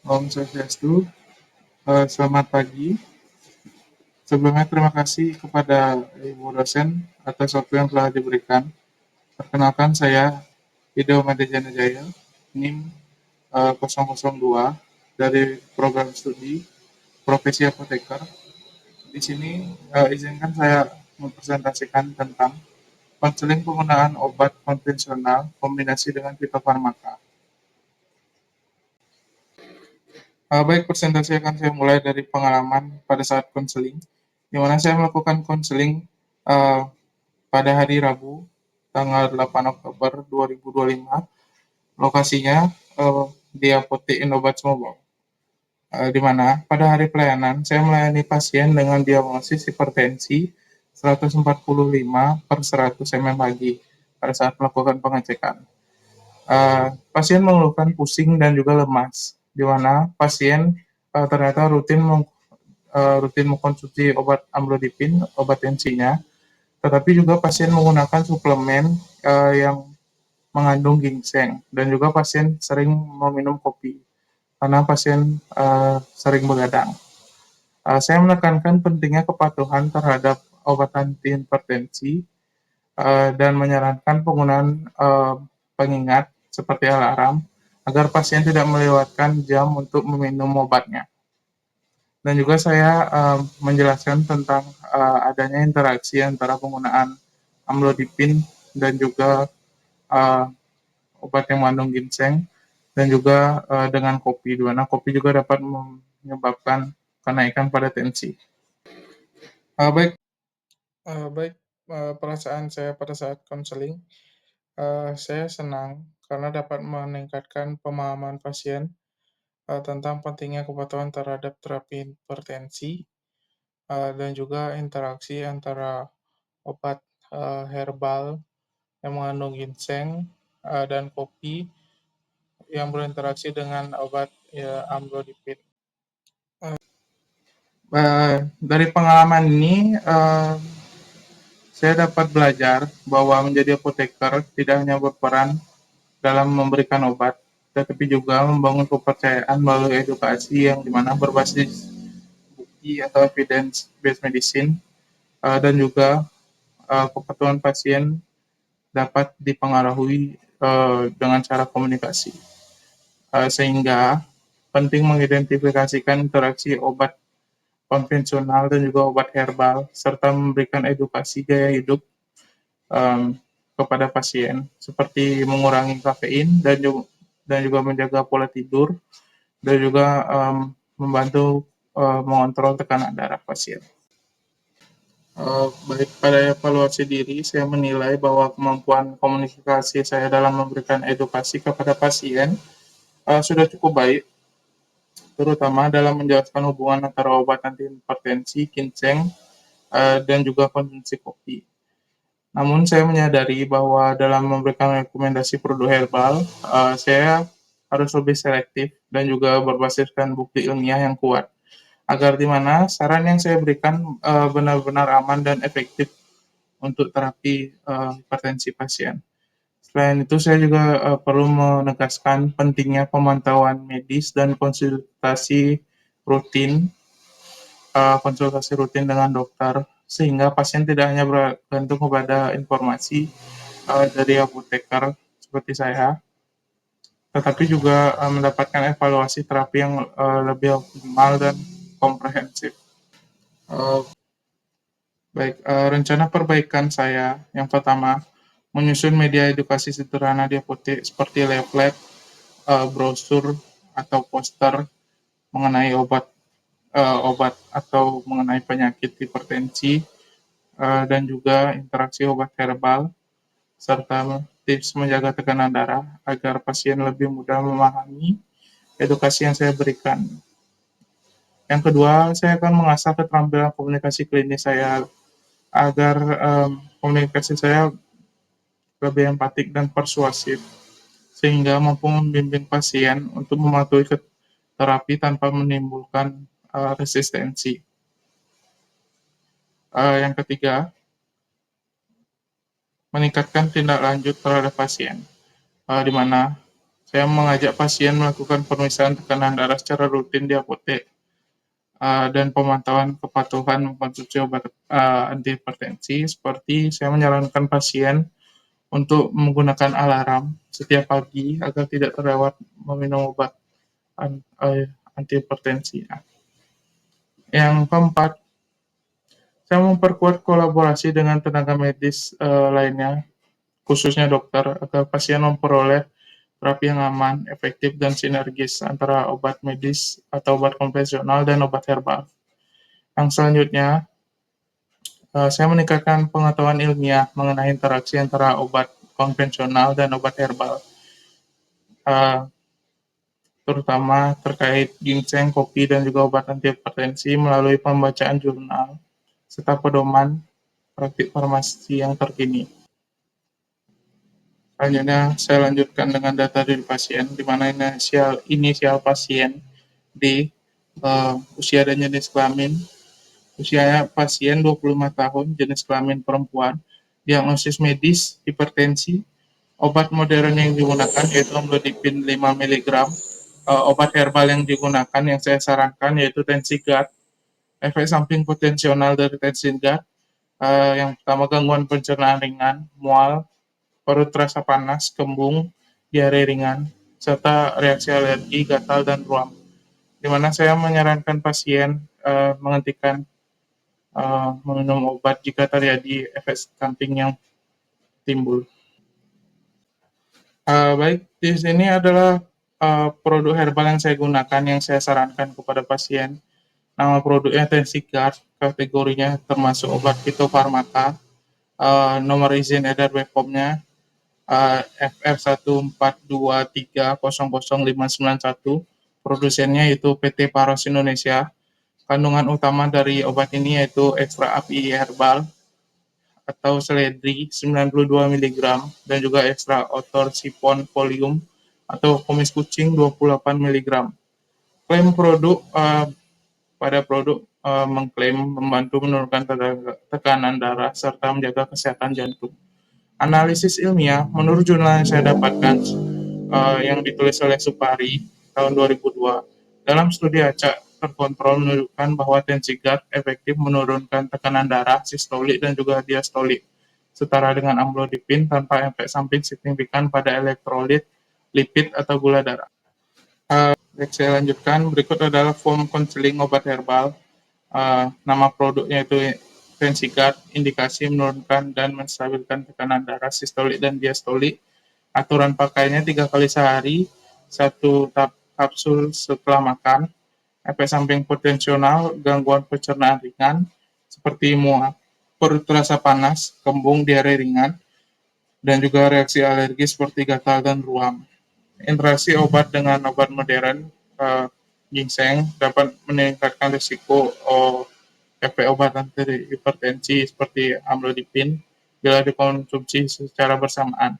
Om Swastiastu. Selamat pagi. Sebelumnya terima kasih kepada Ibu dosen atas waktu yang telah diberikan. Perkenalkan saya Ido Madejana Jaya, NIM 002 dari program studi Profesi Apoteker. Di sini izinkan saya mempresentasikan tentang konseling penggunaan obat konvensional kombinasi dengan fitofarmaka. Baik, presentasi akan saya mulai dari pengalaman pada saat konseling, di mana saya melakukan konseling uh, pada hari Rabu, tanggal 8 Oktober 2025. Lokasinya di Apotek Indobat Sumobau, di mana pada hari pelayanan saya melayani pasien dengan diagnosis hipertensi 145 per 100 mm Hg pada saat melakukan pengecekan. Pasien mengeluhkan pusing dan juga lemas, di mana pasien ternyata rutin mengkonsumsi obat amlodipin, obat tensinya, tetapi juga pasien menggunakan suplemen yang mengandung ginseng, dan juga pasien sering meminum kopi karena pasien sering begadang. Saya menekankan pentingnya kepatuhan terhadap obat antihipertensi dan menyarankan penggunaan pengingat seperti alarm agar pasien tidak melewatkan jam untuk meminum obatnya. Dan juga saya menjelaskan tentang adanya interaksi antara penggunaan amlodipin dan juga uh, obat yang mengandung ginseng, dan juga dengan kopi, di mana kopi juga dapat menyebabkan kenaikan pada tensi. Baik, baik, perasaan saya pada saat konseling, saya senang karena dapat meningkatkan pemahaman pasien tentang pentingnya kepatuhan terhadap terapi hipertensi dan juga interaksi antara obat herbal yang mengandung ginseng dan kopi yang berinteraksi dengan obat amlodipin. Dari pengalaman ini, saya dapat belajar bahwa menjadi apoteker tidak hanya berperan dalam memberikan obat, tetapi juga membangun kepercayaan melalui edukasi yang dimana berbasis bukti atau evidence-based medicine, dan juga kepatuhan pasien dapat dipengaruhi dengan cara komunikasi. Sehingga penting mengidentifikasikan interaksi obat konvensional dan juga obat herbal, serta memberikan edukasi gaya hidup um, kepada pasien, seperti mengurangi kafein dan juga menjaga pola tidur, dan juga membantu mengontrol tekanan darah pasien. Baik, pada evaluasi diri, saya menilai bahwa kemampuan komunikasi saya dalam memberikan edukasi kepada pasien sudah cukup baik, terutama dalam menjelaskan hubungan antara obat antihipertensi, ginseng, dan juga konsumsi kopi. Namun saya menyadari bahwa dalam memberikan rekomendasi produk herbal, saya harus lebih selektif dan juga berbasiskan bukti ilmiah yang kuat, agar di mana saran yang saya berikan benar-benar aman dan efektif untuk terapi hipertensi pasien. Selain itu, saya juga perlu menegaskan pentingnya pemantauan medis dan konsultasi rutin dengan dokter, sehingga pasien tidak hanya bergantung kepada informasi dari apoteker seperti saya, tetapi juga mendapatkan evaluasi terapi yang lebih optimal dan komprehensif. Uh, Baik, rencana perbaikan saya yang pertama, menyusun media edukasi sederhana di apotek seperti leaflet, brosur, atau poster mengenai obat atau mengenai penyakit hipertensi, dan juga interaksi obat herbal, serta tips menjaga tekanan darah agar pasien lebih mudah memahami edukasi yang saya berikan. Yang kedua, saya akan mengasah keterampilan komunikasi klinis saya agar komunikasi saya lebih empatik dan persuasif, sehingga mampu membimbing pasien untuk mematuhi terapi tanpa menimbulkan resistensi. Yang ketiga, meningkatkan tindak lanjut terhadap pasien, di mana Saya mengajak pasien melakukan pemeriksaan tekanan darah secara rutin di apotek, dan pemantauan kepatuhan mengkonsumsi obat antihipertensi, seperti saya menyarankan pasien untuk menggunakan alarm setiap pagi agar tidak terlewat meminum obat antihipertensi. Yang keempat, saya memperkuat kolaborasi dengan tenaga medis lainnya, khususnya dokter, agar pasien memperoleh terapi yang aman, efektif, dan sinergis antara obat medis atau obat konvensional dan obat herbal. Yang selanjutnya, saya meningkatkan pengetahuan ilmiah mengenai interaksi antara obat konvensional dan obat herbal, eh, terutama terkait ginseng, kopi, dan juga obat antihipertensi melalui pembacaan jurnal serta pedoman praktik farmasi yang terkini. Selanjutnya, saya lanjutkan dengan data dari pasien, di mana inisial pasien D, usia dan jenis kelamin. Usianya pasien 25 tahun, jenis kelamin perempuan, diagnosis medis, hipertensi, obat modern yang digunakan yaitu amlodipin 5 mg, obat herbal yang digunakan yang saya sarankan yaitu Tensigat. Efek samping potensial dari Tensigat, yang pertama gangguan pencernaan ringan, mual, perut terasa panas, kembung, diare ringan, serta reaksi alergi, gatal, dan ruam. Di mana saya menyarankan pasien menghentikan meminum obat jika terjadi efek samping yang timbul. Baik, di sini adalah produk herbal yang saya gunakan, yang saya sarankan kepada pasien. Nama produknya Tensigat, kategorinya termasuk obat fitofarmaka. Nomor izin edar BPOM-nya FF142300591. Produsennya yaitu PT Paros Indonesia. Kandungan utama dari obat ini yaitu ekstra api herbal atau seledri 92 mg dan juga ekstra otor sipon folium atau kumis kucing 28 mg. Klaim produk, pada produk mengklaim membantu menurunkan tekanan darah serta menjaga kesehatan jantung. Analisis ilmiah menurut jurnal yang saya dapatkan, yang ditulis oleh Supari tahun 2002, dalam studi acak terkontrol menunjukkan bahwa Tensigat efektif menurunkan tekanan darah, sistolik, dan juga diastolik, setara dengan amlodipin tanpa efek samping signifikan pada elektrolit, lipid, atau gula darah. Baik, saya lanjutkan. Berikut adalah form konseling obat herbal. Nama produknya itu Tensigat, indikasi menurunkan dan menstabilkan tekanan darah, sistolik, dan diastolik. Aturan pakainya 3 kali sehari, 1 kapsul setelah makan. Efek samping potensial, gangguan pencernaan ringan, seperti mual, perut terasa panas, kembung, diare ringan, dan juga reaksi alergi seperti gatal dan ruam. Interaksi obat dengan obat modern, ginseng, dapat meningkatkan risiko efek obat antihipertensi seperti amlodipin bila dikonsumsi secara bersamaan.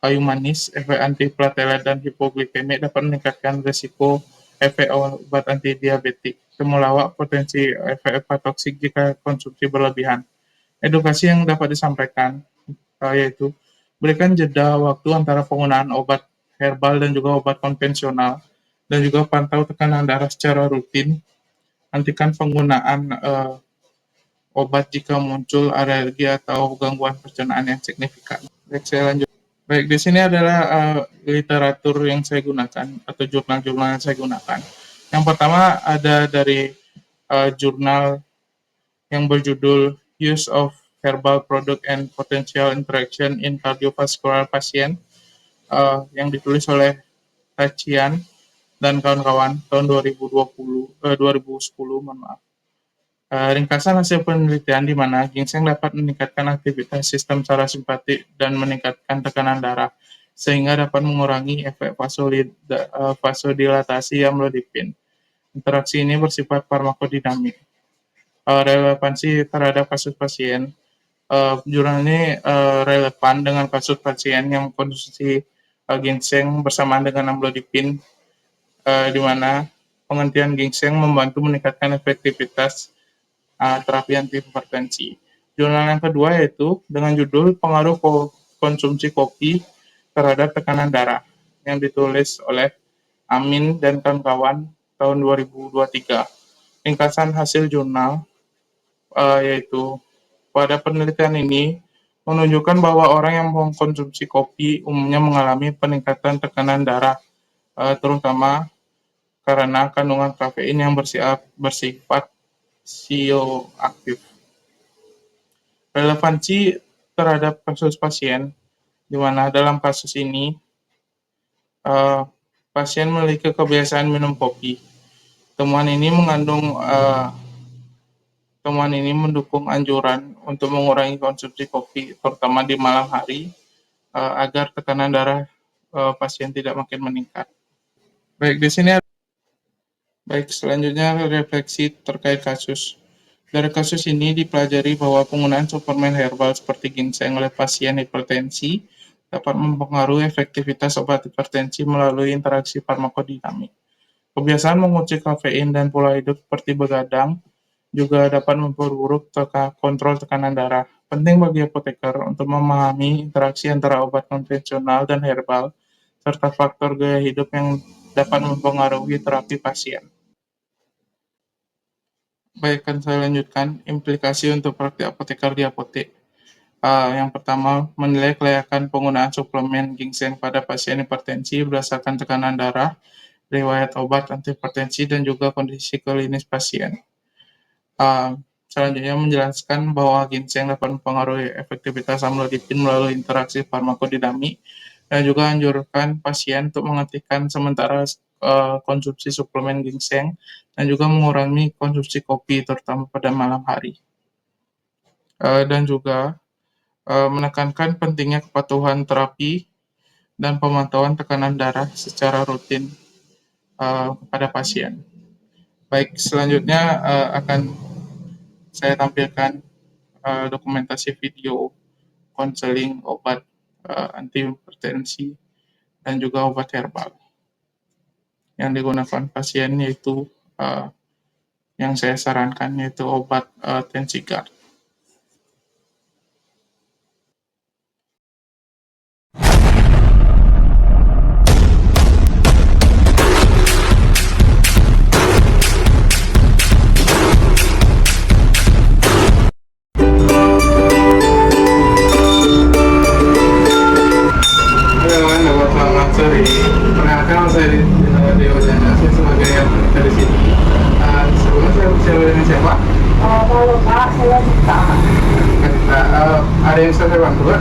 Kayu manis, efek antiplatelet dan hipoglikemik dapat meningkatkan risiko efek obat antidiabetik. Temulawak, potensi efek hepatotoksik jika konsumsi berlebihan. Edukasi yang dapat disampaikan yaitu berikan jeda waktu antara penggunaan obat herbal dan juga obat konvensional, dan juga pantau tekanan darah secara rutin. Hentikan penggunaan obat jika muncul alergi atau gangguan pencernaan yang signifikan. Baik, saya lanjut. Baik, di sini adalah literatur yang saya gunakan atau jurnal-jurnal yang saya gunakan. Yang pertama ada dari jurnal yang berjudul Use of Herbal Product and Potential Interaction in Cardiovascular Patient, yang ditulis oleh Tachian dan kawan-kawan tahun 2010, mohon maaf. Ringkasan hasil penelitian di mana ginseng dapat meningkatkan aktivitas sistem parasimpatik dan meningkatkan tekanan darah, sehingga dapat mengurangi efek vasodilatasi amlodipin. Interaksi ini bersifat farmakodinamik. Relevansi terhadap kasus pasien. Jurnal ini relevan dengan kasus pasien yang konsumsi ginseng bersamaan dengan amlodipin, di mana penghentian ginseng membantu meningkatkan efektivitas terapi antihipertensi. Jurnal yang kedua yaitu dengan judul Pengaruh Konsumsi Kopi Terhadap Tekanan Darah, yang ditulis oleh Amin dan kawan-kawan tahun 2023. Ringkasan hasil jurnal yaitu pada penelitian ini menunjukkan bahwa orang yang mengkonsumsi kopi umumnya mengalami peningkatan tekanan darah, terutama karena kandungan kafein yang bersifat bioaktif. Relevansi terhadap kasus pasien, di mana dalam kasus ini pasien memiliki kebiasaan minum kopi. Temuan ini mendukung anjuran untuk mengurangi konsumsi kopi, terutama di malam hari, agar tekanan darah pasien tidak makin meningkat. Baik, selanjutnya refleksi terkait kasus. Dari kasus ini dipelajari bahwa penggunaan suplemen herbal seperti ginseng oleh pasien hipertensi dapat mempengaruhi efektivitas obat hipertensi melalui interaksi farmakodinamik. Kebiasaan mengonsumsi kafein dan pola hidup seperti begadang juga dapat memperburuk kontrol tekanan darah. Penting bagi apoteker untuk memahami interaksi antara obat konvensional dan herbal, serta faktor gaya hidup yang dapat mempengaruhi terapi pasien. Baik, akan saya lanjutkan implikasi untuk praktik apoteker di apotek. Yang pertama, menilai kelayakan penggunaan suplemen ginseng pada pasien hipertensi berdasarkan tekanan darah, riwayat obat antihipertensi, dan juga kondisi klinis pasien. Selanjutnya menjelaskan bahwa ginseng dapat mempengaruhi efektivitas amlodipin melalui interaksi farmakodinamik, dan juga anjurkan pasien untuk menghentikan sementara konsumsi suplemen ginseng dan juga mengurangi konsumsi kopi terutama pada malam hari. Dan juga menekankan pentingnya kepatuhan terapi dan pemantauan tekanan darah secara rutin kepada pasien. Baik, selanjutnya akan saya tampilkan dokumentasi video konseling obat antihipertensi dan juga obat herbal yang digunakan pasien, yaitu yang saya sarankan yaitu obat Tensigard. Perkenalkan, saya sebagai apoteker di sini. Sebelumnya saya berbicara dengan siapa? Halo Pak, saya Dita. Ada yang saya bantu, Pak?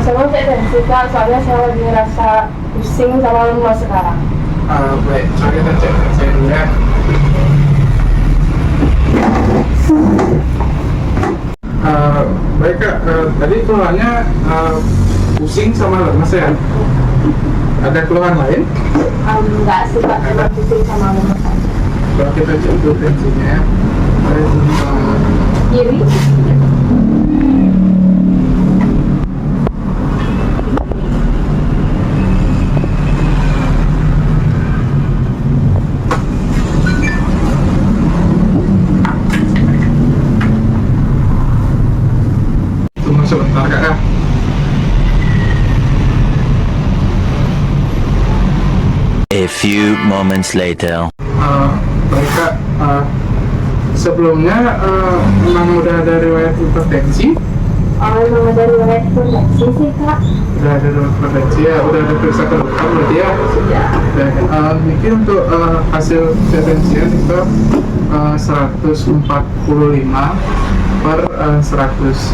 Saya mau cek tensi Kak, soalnya saya lagi ngerasa pusing sama lemas sekarang. Baik, coba kita cek saya dulu ya. Baik Kak, tadi keluhannya pusing sama lemas ya? Ada keluhan lain? Enggak sih Pak, cuma pusing sama lemas aja. Coba kita cek dulu tensinya ya. Kiri? Tunggu sebentar Kak. A few moments later. Baik Kak, sebelumnya memang udah ada riwayat hipertensi? Memang ada riwayat hipertensi sih Kak. Udah ada riwayat hipertensi ya, udah ada periksa ke dokter berarti ya? Sudah. Mungkin untuk hasil tensinya kita 145 per 100.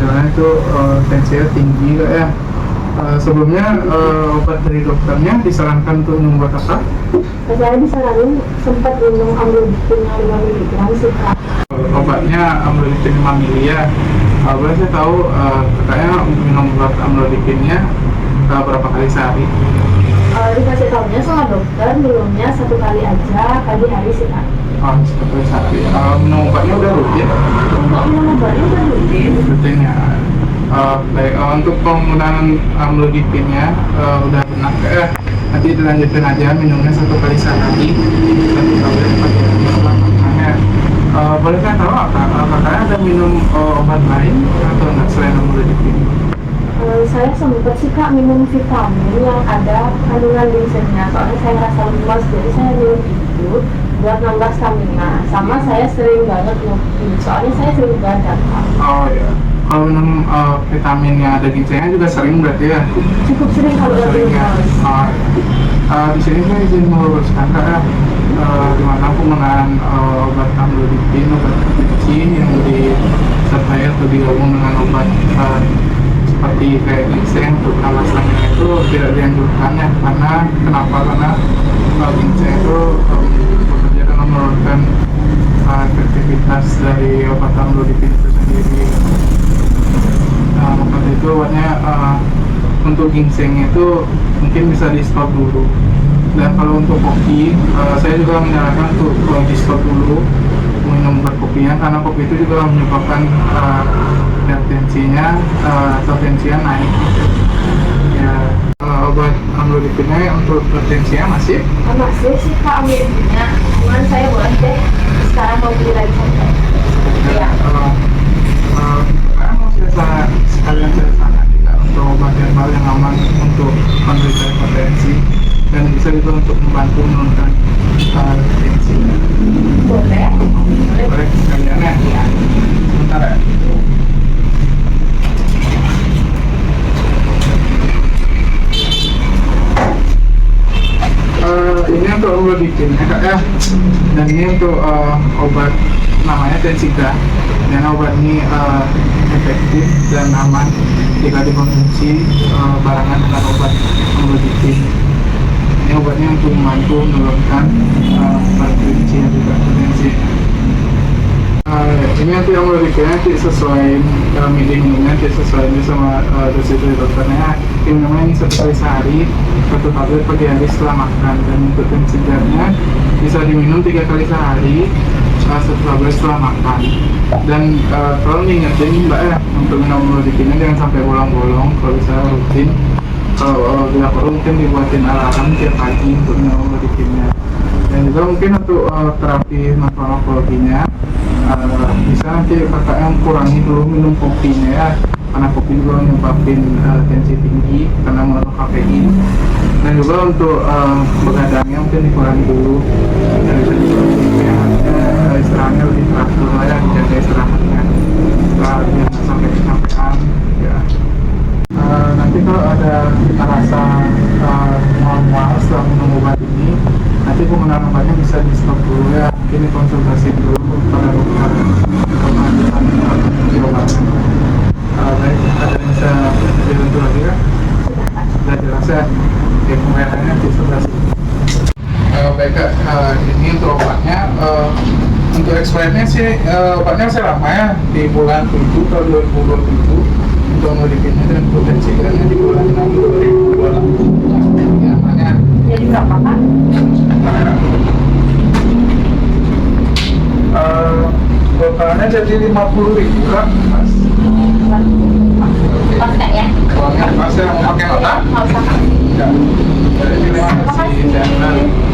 Karena itu tensinya tinggi Kak ya. Sebelumnya obat dari dokternya disarankan untuk minum obat apa? Saya disaranin sempat minum amlodipin yang 5 mg sih Kak. Obatnya amlodipin 5 ml ya. Boleh saya tahu katanya minum obat amlodipinnya berapa kali sehari? Dikasih tahunya sama dokter minumnya 1 kali aja pagi hari sih Kak. 1 kali sehari. Minum obatnya udah rutin? Minum obatnya udah rutin. Rutin ya. Baik, untuk penggunaan amlodipinnya udah benar ya. Nanti dilanjutkan aja minumnya 1 kali sehari, 1 tablet pagi hari setelah makannya. Boleh saya tahu apakah ada minum obat lain atau enggak selain amlodipin? Saya sempat sih sih Kak minum vitamin yang ada kandungan ginsengnya, soalnya saya ngerasa lemas, jadi saya minum itu buat nambah stamina. Sama saya sering banget ngopi, soalnya saya sering badan Kak. Oh ya. Kalau minum vitamin yang ada ginsengnya juga sering berarti ya? Cukup sering kalau lagi Sering ya. lemas. Oh, ya. Di sini saya izin meluruskan Kak ya. Di mana penggunaan obat amlodipin, obat kecil yang disertai atau digabung dengan obat seperti kayak ginseng untuk menambah stamina itu tidak dianjurkan ya. Karena kenapa? Karena ginseng itu bekerja dalam menurunkan efektivitas dari obat amlodipin itu sendiri. Obat itu obatnya untuk ginseng itu mungkin bisa di stop dulu. Dan kalau untuk kopi, saya juga menyarankan untuk di stop dulu minum obat kopinya, karena kopi itu juga menyebabkan tensinya atau tensinya naik. Ya, obat amlodipinnya untuk tensinya masih? Masih sih Kak amlodipinnya, cuman saya boleh deh sekarang mau beli lagi sampai. Iya. Karena mau sekalian saya saran juga untuk obat herbal yang aman untuk penderita hipertensi dan bisa juga untuk membantu menurunkan tensi. Boleh. Boleh sekalian ya? Iya. Sebentar ya. Ini untuk amlodipin ya Kak ya, dan ini untuk obat namanya Tensiga, dan obat ini efektif dan aman jika dikonsumsi barengan dengan obat amlodipin. Ini obatnya untuk membantu menurunkan tensi dan juga tensi. Ini nanti amlodipinnya nanti sesuai minumnya nanti sesuai sama dosis dari dokternya. Minumnya ini 1 kali sehari, 1 tablet pagi hari setelah makan, dan untuk tensinya bisa diminum 3 kali sehari, 1 tablet setelah makan. Dan kalau diingetin Mbak ya, untuk minum amlodipinnya jangan sampai bolong-bolong, kalau bisa rutin. Kalau bila perlu mungkin dibuatin alarm tiap pagi untuk minum amlodipinnya. Dan juga mungkin untuk terapi farmakologinya bisa nanti kakaknya kurangi dulu minum kopinya ya, karena kopi juga menyebabkan tensi tinggi karena mengandung kafein. Dan juga untuk begadangnya mungkin dikurangi dulu, dan bisa juga istirahatnya lebih teratur lah ya, dijaga istirahatnya biar nggak sampai kecapean ya. Nanti kalau ada kita rasa mual setelah minum obat ini, nanti penggunaan obatnya bisa di stop dulu ya, mungkin konsultasi dulu pada dokter untuk melanjutkan obatnya. Baik, ada yang bisa dibantu lagi ya? Sudah jelas ya? Oke, pembayarannya nanti sebelah sini. Baik Kak, ini untuk obatnya, untuk expirednya sih obatnya masih lama ya, di bulan 7 tahun 2027 untuk amlodipinnya, dan untuk tensinya di bulan 6 2028 ya, makanya Jadi berapa Kak? totalnya jadi 50.000 Kak, Mas. Pas Kak ya? Uangnya pas ya, mau pakai nota? Nggak usah Kak. Enggak. Jadi terima kasih.